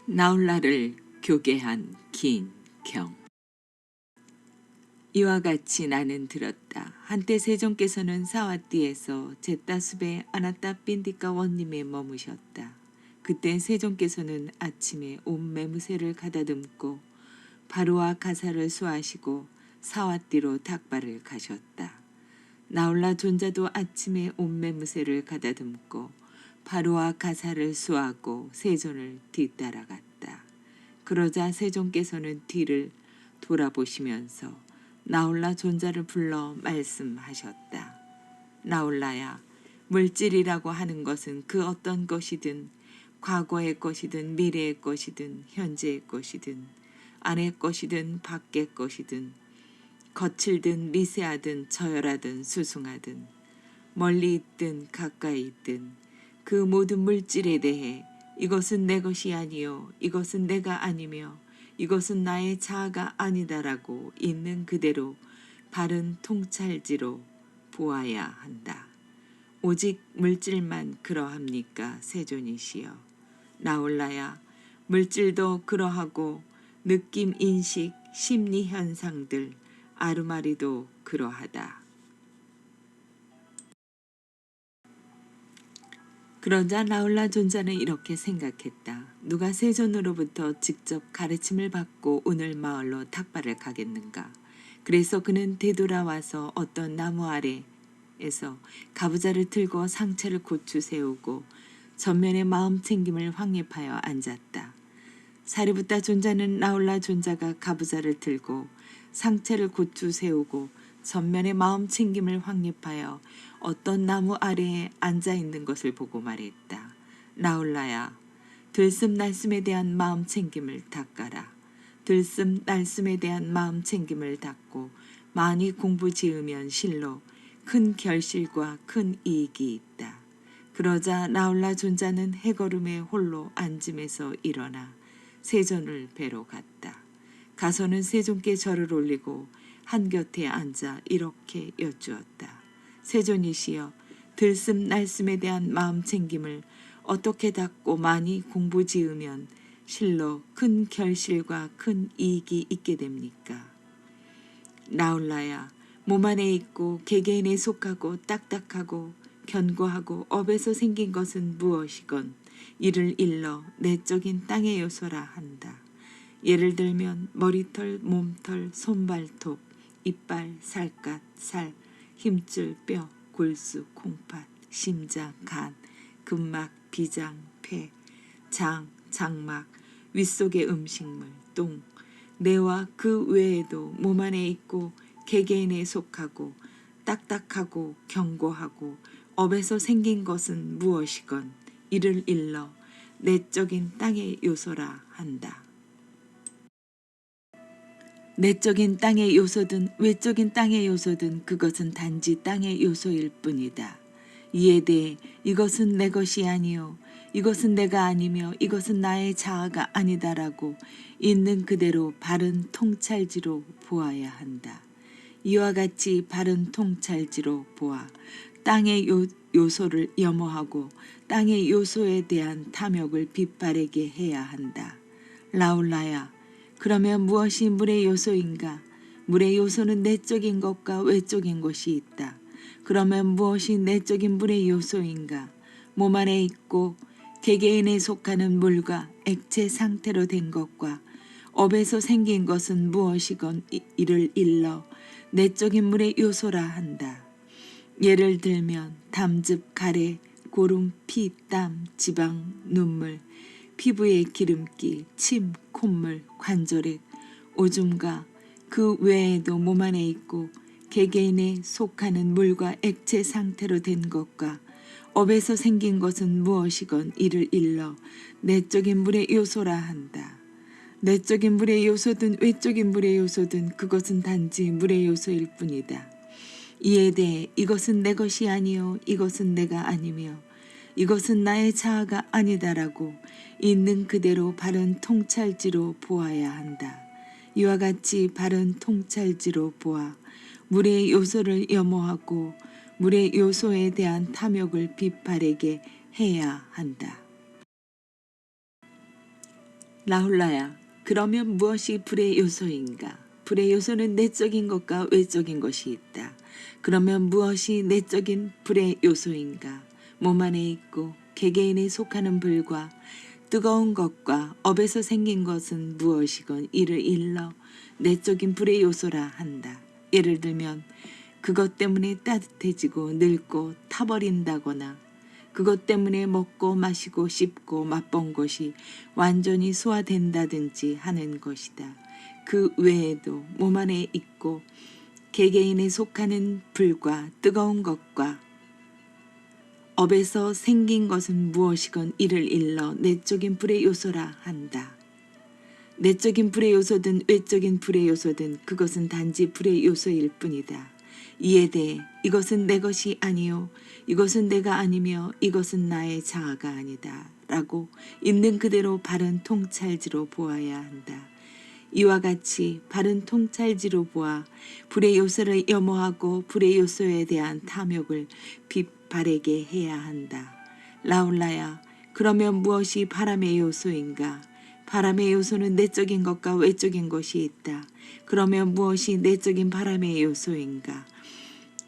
나홀라를 교계한 긴경. 이와 같이 나는 들었다. 한때 세종께서는 사와띠에서 제따숲의 아나따 빈디까 원님에 머무셨다. 그때 세종께서는 아침에 온 매무새를 가다듬고 바로와 가사를 수하시고 사와띠로 닭발을 가셨다. 나홀라 존자도 아침에 온 매무새를 가다듬고 바로와 가사를 수하고 세존을 뒤따라갔다. 그러자 세종께서는 뒤를 돌아보시면서 나홀라 존자를 불러 말씀하셨다. 나홀라야, 물질이라고 하는 것은 그 어떤 것이든 과거의 것이든 미래의 것이든 현재의 것이든 안의 것이든 밖의 것이든 거칠든 미세하든 저열하든 수숭하든 멀리 있든 가까이 있든 그 모든 물질에 대해 이것은 내 것이 아니요 이것은 내가 아니며 이것은 나의 자아가 아니다라고 있는 그대로 바른 통찰지로 보아야 한다. 오직 물질만 그러합니까 세존이시여. 나홀라야, 물질도 그러하고 느낌, 인식, 심리 현상들, 아르마리도 그러하다. 그러자 나홀라 존자는 이렇게 생각했다. 누가 세존으로부터 직접 가르침을 받고 오늘 마을로 탁발을 가겠는가. 그래서 그는 되돌아와서 어떤 나무 아래에서 가부좌를 들고 상체를 고추 세우고 전면에 마음 챙김을 확립하여 앉았다. 사리붓다 존자는 나홀라 존자가 가부좌를 들고 상체를 고추 세우고 전면에 마음 챙김을 확립하여 어떤 나무 아래에 앉아있는 것을 보고 말했다. 나홀라야, 들숨날숨에 대한 마음 챙김을 닦아라. 들숨날숨에 대한 마음 챙김을 닦고 많이 공부 지으면 실로 큰 결실과 큰 이익이 있다. 그러자 나홀라 존자는 해걸음에 홀로 앉음에서 일어나 세존을 뵈러 갔다. 가서는 세존께 절을 올리고 한곁에 앉아 이렇게 여쭈었다. 세존이시여, 들숨날숨에 대한 마음 챙김을 어떻게 닦고 많이 공부 지으면 실로 큰 결실과 큰 이익이 있게 됩니까? 나홀라야, 몸 안에 있고 개개인에 속하고 딱딱하고 견고하고 업에서 생긴 것은 무엇이건 이를 일러 내적인 땅의 요소라 한다. 예를 들면 머리털, 몸털, 손발톱, 이빨, 살갗, 살, 힘줄, 뼈, 골수, 콩팥, 심장, 간, 근막, 비장, 폐, 장, 장막, 윗속의 음식물, 똥, 뇌와 그 외에도 몸 안에 있고 개개인에 속하고 딱딱하고 견고하고 업에서 생긴 것은 무엇이건 이를 일러 내적인 땅의 요소라 한다. 내적인 땅의 요소든 외적인 땅의 요소든 그것은 단지 땅의 요소일 뿐이다. 이에 대해 이것은 내 것이 아니요 이것은 내가 아니며 이것은 나의 자아가 아니다라고 있는 그대로 바른 통찰지로 보아야 한다. 이와 같이 바른 통찰지로 보아 땅의 요소를 염호하고 땅의 요소에 대한 탐욕을 빛바래게 해야 한다. 나홀라야, 그러면 무엇이 물의 요소인가? 물의 요소는 내적인 것과 외적인 것이 있다. 그러면 무엇이 내적인 물의 요소인가? 몸 안에 있고 개개인에 속하는 물과 액체 상태로 된 것과 업에서 생긴 것은 무엇이건 이를 일러 내적인 물의 요소라 한다. 예를 들면 담즙, 가래, 고름, 피, 땀, 지방, 눈물, 피부의 기름기, 침, 콧물, 관절액, 오줌과 그 외에도 몸 안에 있고 개개인에 속하는 물과 액체 상태로 된 것과 업에서 생긴 것은 무엇이건 이를 일러 내적인 물의 요소라 한다. 내적인 물의 요소든 외적인 물의 요소든 그것은 단지 물의 요소일 뿐이다. 이에 대해 이것은 내 것이 아니요 이것은 내가 아니며 이것은 나의 자아가 아니다라고 있는 그대로 바른 통찰지로 보아야 한다. 이와 같이 바른 통찰지로 보아 물의 요소를 염호하고 물의 요소에 대한 탐욕을 빛바래게 해야 한다. 나홀라야, 그러면 무엇이 불의 요소인가? 불의 요소는 내적인 것과 외적인 것이 있다. 그러면 무엇이 내적인 불의 요소인가? 몸 안에 있고 개개인에 속하는 불과 뜨거운 것과 업에서 생긴 것은 무엇이건 이를 일러 내적인 불의 요소라 한다. 예를 들면 그것 때문에 따뜻해지고 늙고 타버린다거나 그것 때문에 먹고 마시고 씹고 맛본 것이 완전히 소화된다든지 하는 것이다. 그 외에도 몸 안에 있고 개개인에 속하는 불과 뜨거운 것과 업에서 생긴 것은 무엇이건 이를 일러 내적인 불의 요소라 한다. 내적인 불의 요소든 외적인 불의 요소든 그것은 단지 불의 요소일 뿐이다. 이에 대해 이것은 내 것이 아니요 이것은 내가 아니며 이것은 나의 자아가 아니다 라고 있는 그대로 바른 통찰지로 보아야 한다. 이와 같이 바른 통찰지로 보아 불의 요소를 염호하고 불의 요소에 대한 탐욕을 빛바래게 해야 한다. 라울라야, 그러면 무엇이 바람의 요소인가? 바람의 요소는 내적인 것과 외적인 것이 있다. 그러면 무엇이 내적인 바람의 요소인가?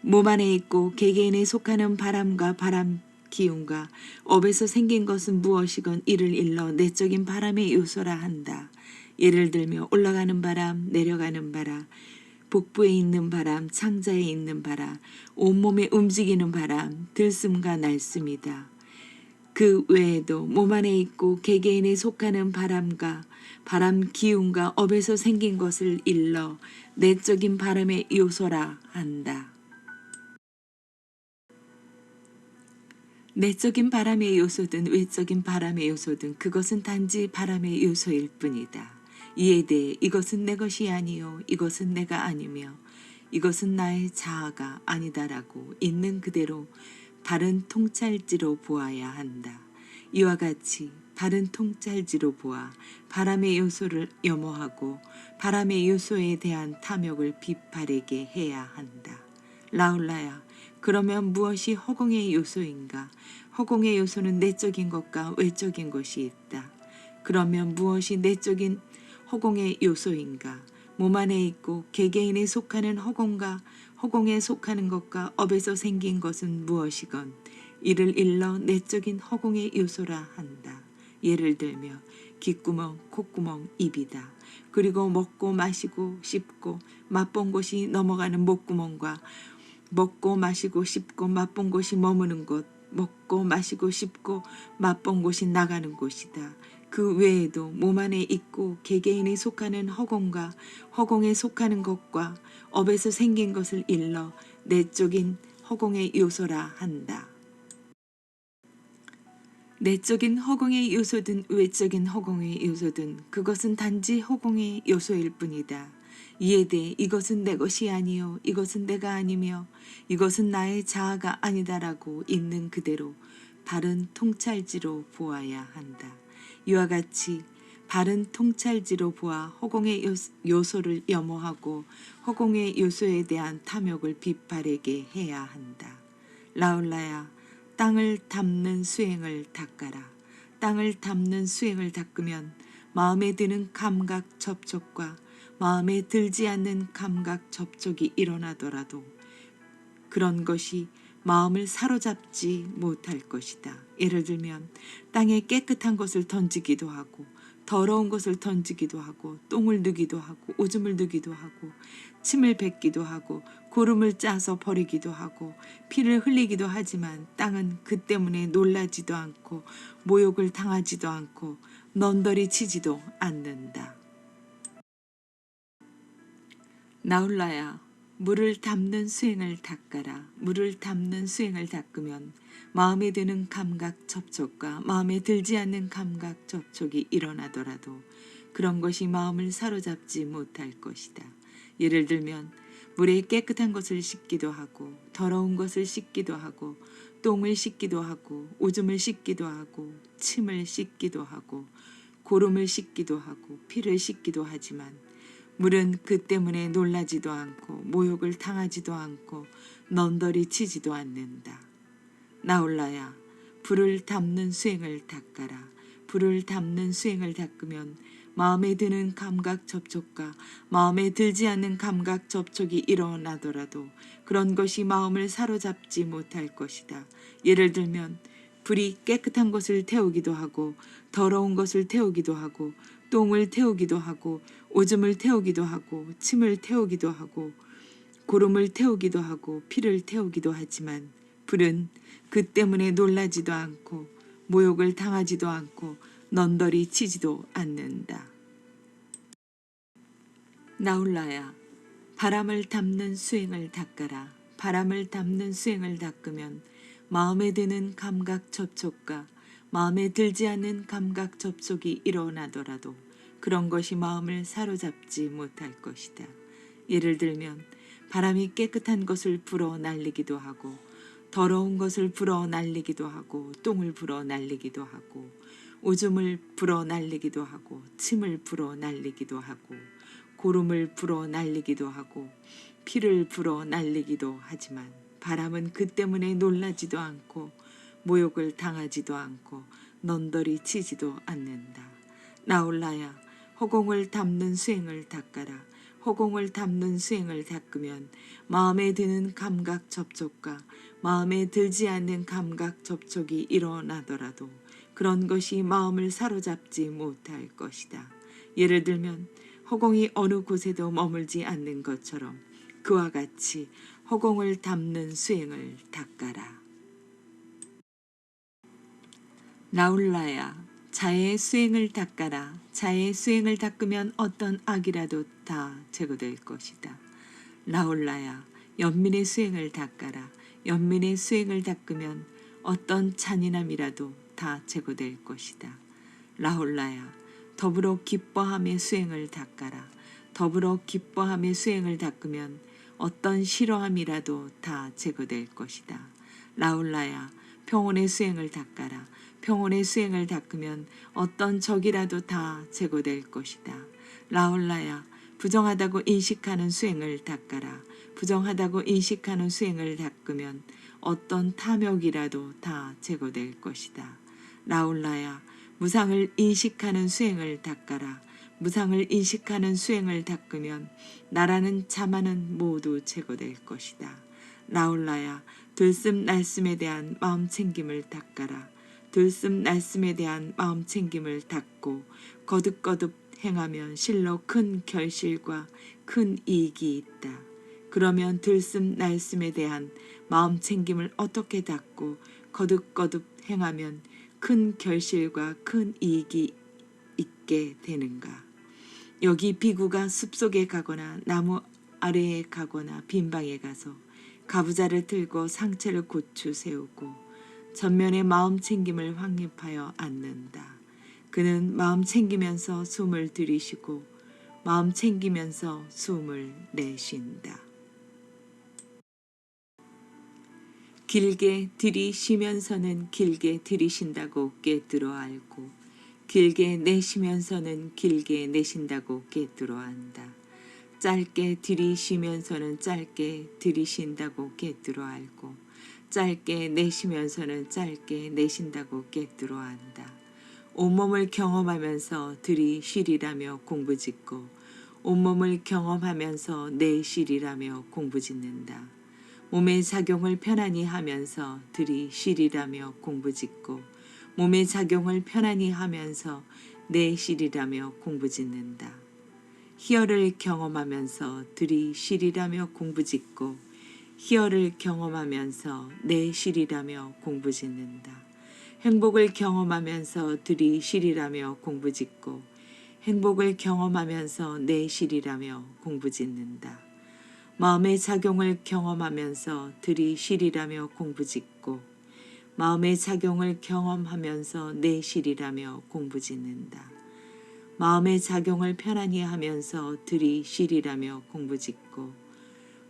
몸 안에 있고 개개인에 속하는 바람과 바람 기운과 업에서 생긴 것은 무엇이건 이를 일러 내적인 바람의 요소라 한다. 예를 들며 올라가는 바람, 내려가는 바람, 복부에 있는 바람, 창자에 있는 바람, 온몸에 움직이는 바람, 들숨과 날숨이다. 그 외에도 몸 안에 있고 개개인에 속하는 바람과 바람 기운과 업에서 생긴 것을 일러 내적인 바람의 요소라 한다. 내적인 바람의 요소든 외적인 바람의 요소든 그것은 단지 바람의 요소일 뿐이다. 이에 대해 이것은 내 것이 아니요 이것은 내가 아니며 이것은 나의 자아가 아니다라고 있는 그대로 바른 통찰지로 보아야 한다. 이와 같이 바른 통찰지로 보아 바람의 요소를 염호하고 바람의 요소에 대한 탐욕을 빛바래게 해야 한다. 라울라야, 그러면 무엇이 허공의 요소인가? 허공의 요소는 내적인 것과 외적인 것이 있다. 그러면 무엇이 내적인 허공의 요소인가? 몸 안에 있고 개개인에 속하는 허공과 허공에 속하는 것과 업에서 생긴 것은 무엇이건 이를 일러 내적인 허공의 요소라 한다. 예를 들며 귓구멍, 콧구멍, 입이다. 그리고 먹고 마시고 씹고 맛본 곳이 넘어가는 목구멍과 먹고 마시고 씹고 맛본 곳이 머무는 곳, 먹고 마시고 씹고 맛본 곳이 나가는 곳이다. 그 외에도 몸 안에 있고 개개인에 속하는 허공과 허공에 속하는 것과 업에서 생긴 것을 일러 내적인 허공의 요소라 한다. 내적인 허공의 요소든 외적인 허공의 요소든 그것은 단지 허공의 요소일 뿐이다. 이에 대해 이것은 내 것이 아니요 이것은 내가 아니며 이것은 나의 자아가 아니다라고 있는 그대로 바른 통찰지로 보아야 한다. 이와 같이 바른 통찰지로 보아 허공의 요소를 염호하고 허공의 요소에 대한 탐욕을 빛바래게 해야 한다. 라울라야, 땅을 닦는 수행을 닦아라. 땅을 닦는 수행을 닦으면 마음에 드는 감각 접촉과 마음에 들지 않는 감각 접촉이 일어나더라도 그런 것이 마음을 사로잡지 못할 것이다. 예를 들면 땅에 깨끗한 것을 던지기도 하고 더러운 것을 던지기도 하고 똥을 누기도 하고 오줌을 누기도 하고 침을 뱉기도 하고 고름을 짜서 버리기도 하고 피를 흘리기도 하지만 땅은 그 때문에 놀라지도 않고 모욕을 당하지도 않고 넌더리 치지도 않는다. 나홀라야, 물을 담는 수행을 닦아라. 물을 담는 수행을 닦으면 마음에 드는 감각 접촉과 마음에 들지 않는 감각 접촉이 일어나더라도 그런 것이 마음을 사로잡지 못할 것이다. 예를 들면 물에 깨끗한 것을 씻기도 하고 더러운 것을 씻기도 하고 똥을 씻기도 하고 오줌을 씻기도 하고 침을 씻기도 하고 고름을 씻기도 하고 피를 씻기도 하지만 물은 그 때문에 놀라지도 않고 모욕을 당하지도 않고 넌더리 치지도 않는다. 나홀라야, 불을 담는 수행을 닦아라. 불을 담는 수행을 닦으면 마음에 드는 감각 접촉과 마음에 들지 않는 감각 접촉이 일어나더라도 그런 것이 마음을 사로잡지 못할 것이다. 예를 들면 불이 깨끗한 것을 태우기도 하고 더러운 것을 태우기도 하고 똥을 태우기도 하고 오줌을 태우기도 하고 침을 태우기도 하고 고름을 태우기도 하고 피를 태우기도 하지만 불은 그 때문에 놀라지도 않고 모욕을 당하지도 않고 넌더리 치지도 않는다. 나홀라야, 바람을 담는 수행을 닦아라. 바람을 담는 수행을 닦으면 마음에 드는 감각 접촉과 마음에 들지 않는 감각 접촉이 일어나더라도 그런 것이 마음을 사로잡지 못할 것이다. 예를 들면 바람이 깨끗한 것을 불어 날리기도 하고 더러운 것을 불어 날리기도 하고 똥을 불어 날리기도 하고 오줌을 불어 날리기도 하고 침을 불어 날리기도 하고 고름을 불어 날리기도 하고 피를 불어 날리기도 하지만 바람은 그 때문에 놀라지도 않고 모욕을 당하지도 않고 넌더리 치지도 않는다. 나홀라야, 허공을 담는 수행을 닦아라. 허공을 담는 수행을 닦으면 마음에 드는 감각 접촉과 마음에 들지 않는 감각 접촉이 일어나더라도 그런 것이 마음을 사로잡지 못할 것이다. 예를 들면 허공이 어느 곳에도 머물지 않는 것처럼 그와 같이 허공을 담는 수행을 닦아라. 나홀라야, 자의 수행을 닦아라. 자의 수행을 닦으면 어떤 악이라도 다 제거될 것이다. 나홀라야, 연민의 수행을 닦아라. 연민의 수행을 닦으면 어떤 잔인함이라도 다 제거될 것이다. 나홀라야, 더불어 기뻐함의 수행을 닦아라. 더불어 기뻐함의 수행을 닦으면 어떤 싫어함이라도 다 제거될 것이다. 나홀라야, 평온의 수행을 닦아라. 평온의 수행을 닦으면 어떤 적이라도 다 제거될 것이다. 나홀라야, 부정하다고 인식하는 수행을 닦아라. 부정하다고 인식하는 수행을 닦으면 어떤 탐욕이라도 다 제거될 것이다. 나홀라야, 무상을 인식하는 수행을 닦아라. 무상을 인식하는 수행을 닦으면 나라는 자만은 모두 제거될 것이다. 나홀라야, 들숨 날숨에 대한 마음 챙김을 닦아라. 들숨 날숨에 대한 마음 챙김을 닦고 거듭거듭 행하면 실로 큰 결실과 큰 이익이 있다. 그러면 들숨 날숨에 대한 마음 챙김을 어떻게 닦고 거듭거듭 행하면 큰 결실과 큰 이익이 있게 되는가? 여기 비구가 숲속에 가거나 나무 아래에 가거나 빈방에 가서 가부좌를 들고 상체를 고추 세우고 전면에 마음 챙김을 확립하여 앉는다. 그는 마음 챙기면서 숨을 들이쉬고 마음 챙기면서 숨을 내쉰다. 길게 들이쉬면서는 길게 들이쉰다고 깨뜨려 알고 길게 내쉬면서는 길게 내쉰다고 깨뜨려 안다. 짧게 들이쉬면서는 짧게 들이쉰다고 깨뜨려 알고 짧게 내쉬면서는 짧게 내쉰다고 깨뜨려 안다. 온몸을 경험하면서 들이쉬리라며 공부짓고 온몸을 경험하면서 내쉬리라며 공부짓는다. 몸의 작용을 편안히 하면서 들이쉬리라며 공부짓고 몸의 작용을 편안히 하면서 내쉬리라며 공부짓는다. 희열을 경험하면서 들이쉬리라며 공부짓고 희열을 경험하면서 내쉬리라며 공부짓는다. 행복을 경험하면서 들이쉬리라며 공부짓고 행복을 경험하면서 내쉬리라며 공부짓는다. 마음의 작용을 경험하면서 들이쉬리라며 공부짓고 마음의 작용을 경험하면서 내쉬리라며 공부짓는다. 마음의 작용을 편안히 하면서 들이쉬리라며 공부짓고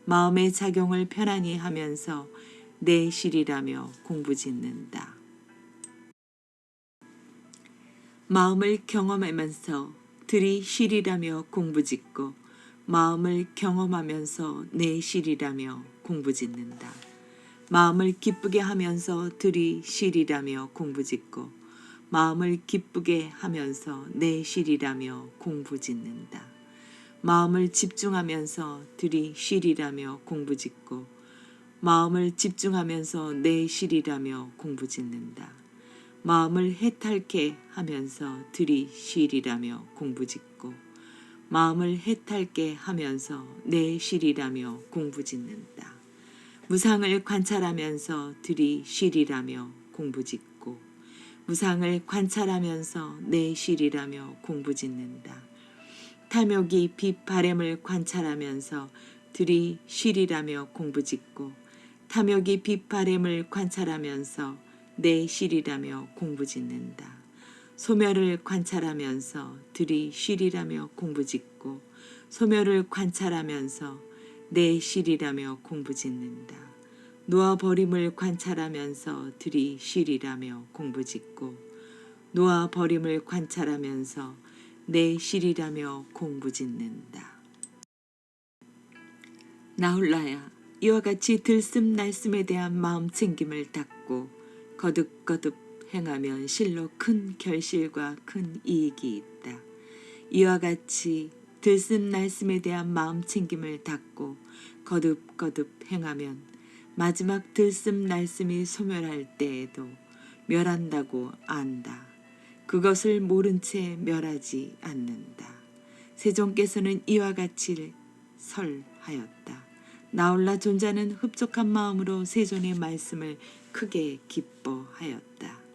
마음의 작용을 편안히 하면서 내쉬리라며 공부짓는다. 마음을 경험하면서 들이쉬리라며 공부짓고 마음을 경험하면서 내쉬리라며 공부짓는다. 마음을 기쁘게 하면서 들이쉬리라며 공부짓고 마음을 기쁘게 하면서 내 실이라며 공부짓는다. 마음을 집중하면서 들이 실이라며 공부짓고 마음을 집중하면서 내 실이라며 공부짓는다. 마음을 해탈케 하면서 들이 실이라며 공부짓고 마음을 해탈케 하면서 내 실이라며 공부짓는다. 무상을 관찰하면서 들이 실이라며 공부짓고 무상을 관찰하면서 내 실이라며 공부짓는다. 탐욕이 빛 바램을 관찰하면서 들이 실이라며 공부짓고 탐욕이 빛 바램을 관찰하면서 내 실이라며 공부짓는다. 소멸을 관찰하면서 들이 실이라며 공부짓고 소멸을 관찰하면서 내 실이라며 공부짓는다. 놓아버림을 관찰하면서 들이 실이라며 공부짓고 놓아버림을 관찰하면서 내 실이라며 공부짓는다. 나홀라야, 이와 같이 들숨날숨에 대한 마음 챙김을 닦고 거듭거듭 행하면 실로 큰 결실과 큰 이익이 있다. 이와 같이 들숨날숨에 대한 마음 챙김을 닦고 거듭거듭 행하면 마지막 들숨날숨이 소멸할 때에도 멸한다고 안다. 그것을 모른 채 멸하지 않는다. 세종께서는 이와 같이 설하였다. 나홀라 존자는 흡족한 마음으로 세존의 말씀을 크게 기뻐하였다.